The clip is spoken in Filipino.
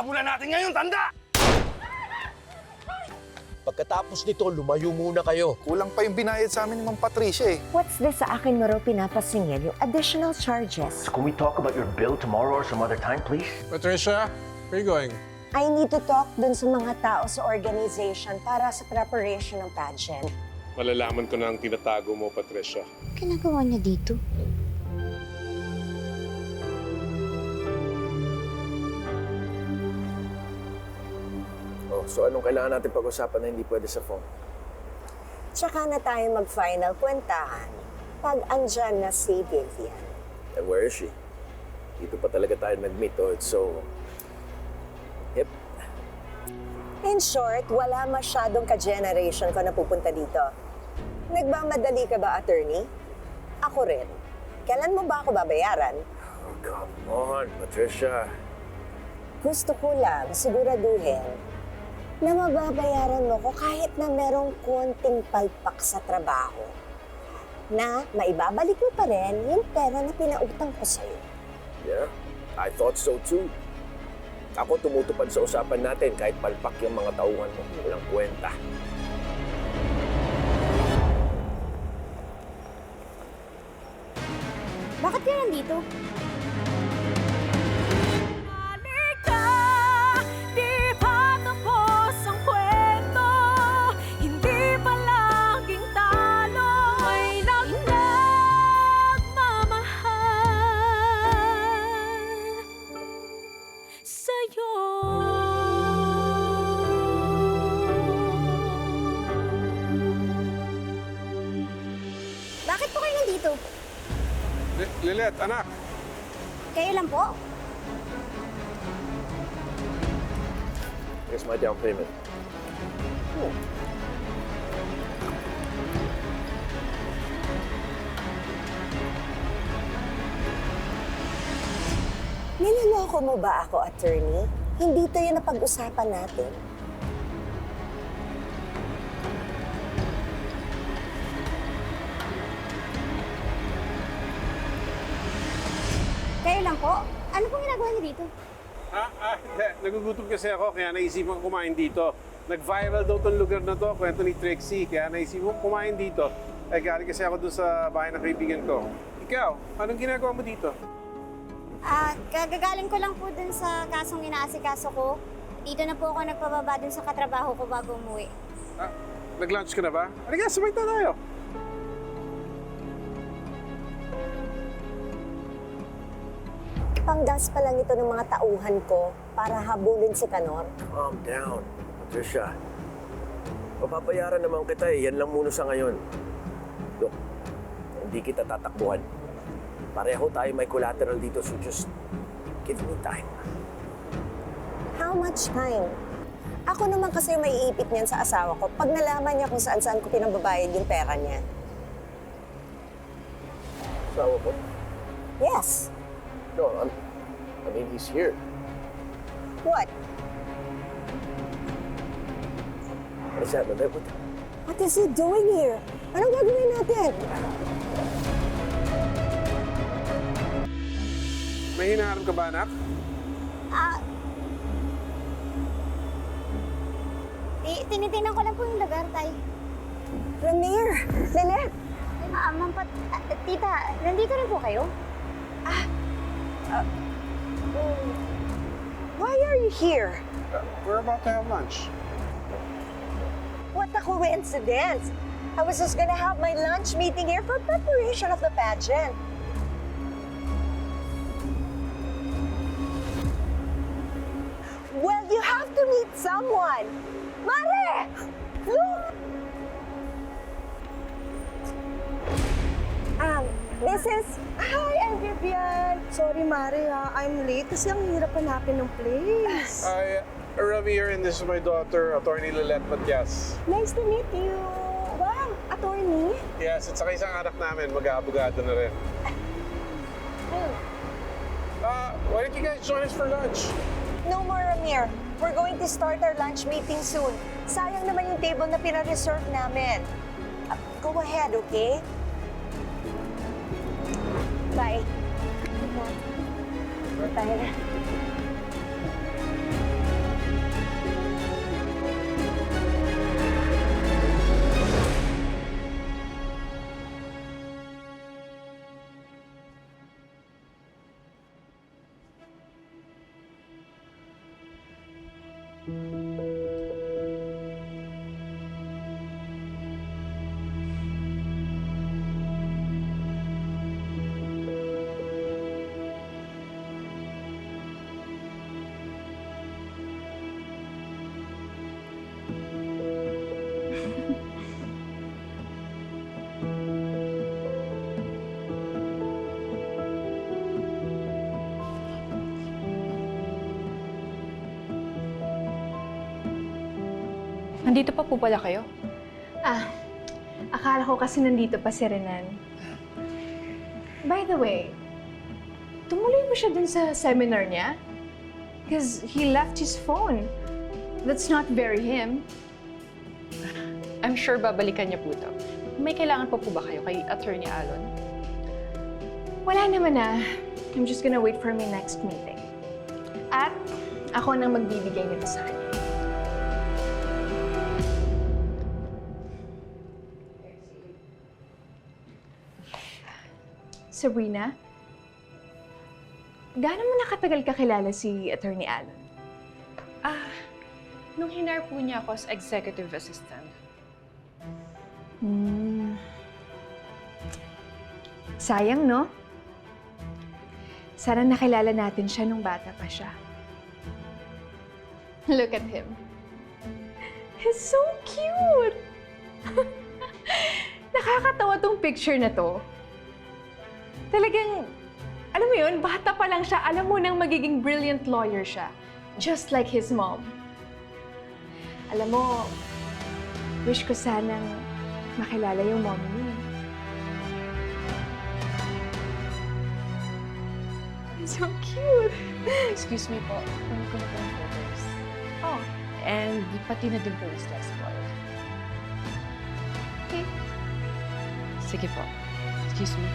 habulan natin ngayon, tanda! Pagkatapos nito, lumayo muna kayo. Kulang pa yung binayad sa amin ni Ma'am Patricia eh. What's this sa akin mo raw pinapasingil? Yung additional charges. Can we talk about your bill tomorrow or some other time, please? Patricia, where are you going? I need to talk dun sa mga tao sa organization para sa preparation ng pageant. Malalaman ko na ang tinatago mo, Patricia. Ginagawa niya dito? Oh, so anong kailangan natin pag-usapan na hindi pwede sa phone? Tsaka na tayo mag-final kwentahan pag andyan na si Vivian. And where is she? Dito pa talaga tayo nag-meet, oh. It's so... Hip. In short, wala masyadong ka-generation ko na pupunta dito. Nagmamadali ka ba, attorney? Ako rin. Kailan mo ba ako babayaran? Oh, come on, Patricia. Gusto ko lang siguraduhin na mababayaran mo ko kahit na merong konting palpak sa trabaho. Na maibabalik mo pa rin yung pera na pinautang ko sa'yo. Yeah, I thought so too. Ako tumutupad sa usapan natin kahit palpak yung mga tauhan mo. Walang kwenta. Bakit ka nandito? Bakit po kayo nandito? Lilet, anak! Kayo lang po? Here's my down payment. Niloloko mo ba ako, attorney? Hindi to yung napag-usapan natin. Kayo lang po? Ano pong ginagawa niyo dito? Hindi. Nagugutom kasi ako, kaya naisipan ko kumain dito. Nag-viral daw tong lugar na to, kwento ni Trixie, kaya naisipan ko kumain dito. Galing kasi ako doon sa bahay ng kaibigan ko. Ikaw, anong ginagawa mo dito? Kagagaling ko lang po dun sa kasong inaasikaso ko. Dito na po ako nagpababa dun sa katrabaho ko bago umuwi. Nag-lunch ka na ba? Halika, sabay tayo. Panggas pa lang ito ng mga tauhan ko para habulin si Kanor. Calm down, Patricia. Papabayaran naman kita eh. Yan lang muna sa ngayon. Look, hindi kita tatakbuhan. Pareho tayo may collateral dito, so just give me time. How much time? Ako naman kasi may iipit niyan sa asawa ko pag nalaman niya kung saan-saan ko pinababayad yung pera niya. Asawa ko? Yes. No, I mean, he's here. What? What is that? What is he doing here? Anong gagawin natin? May hinaharap ka ba, anak? Tinitingnan ko lang po yung lugar, tay. Ramir! Lilet! Tita, nandito rin po kayo? Why are you here? We're about to have lunch. What a coincidence! I was just gonna have my lunch meeting here for preparation of the pageant. Well, you have to meet someone. Mare! Look! This is... Hi, I'm Vivian. Sorry, Mare, ha. I'm late kasi ang hirap hanapin ng place. Hi, Ravi here, and this is my daughter, Attorney Lilet Matias. Nice to meet you. Wow, attorney. Yes, at saka isang anak namin, mag-aabogado na rin. Why don't you guys join us for lunch? No more, Ramir. We're going to start our lunch meeting soon. Sayang naman yung table na pina-reserve namin. Go ahead, okay? Bye. Tayo na. Nandito pa po pala kayo? Akala ko kasi nandito pa si Renan. By the way, tumuloy mo siya dun sa seminar niya? Because he left his phone. That's not very him. I'm sure babalikan niya po ito. May kailangan pa po ba kayo kay Attorney Alon? Wala naman na. I'm just gonna wait for my next meeting. At ako nang magbibigay nito sa kanya. Sabrina, gaano mo nakatagal kakilala si Attorney Alon? Nung hinar po niya ako as executive assistant. Sayang, no? Sana nakilala natin siya nung bata pa siya. Look at him. He's so cute! Nakakatawa tong picture na to. Talagang, alam mo yun, bata pa lang siya, alam mo nang magiging brilliant lawyer siya. Just like his mom. Alam mo, wish ko sanang makilala yung mom niya. So cute! Excuse me po, kunin ko na po yung photos. Oh, And pati na din po yung stress ball. okay. Sige po. Excuse me.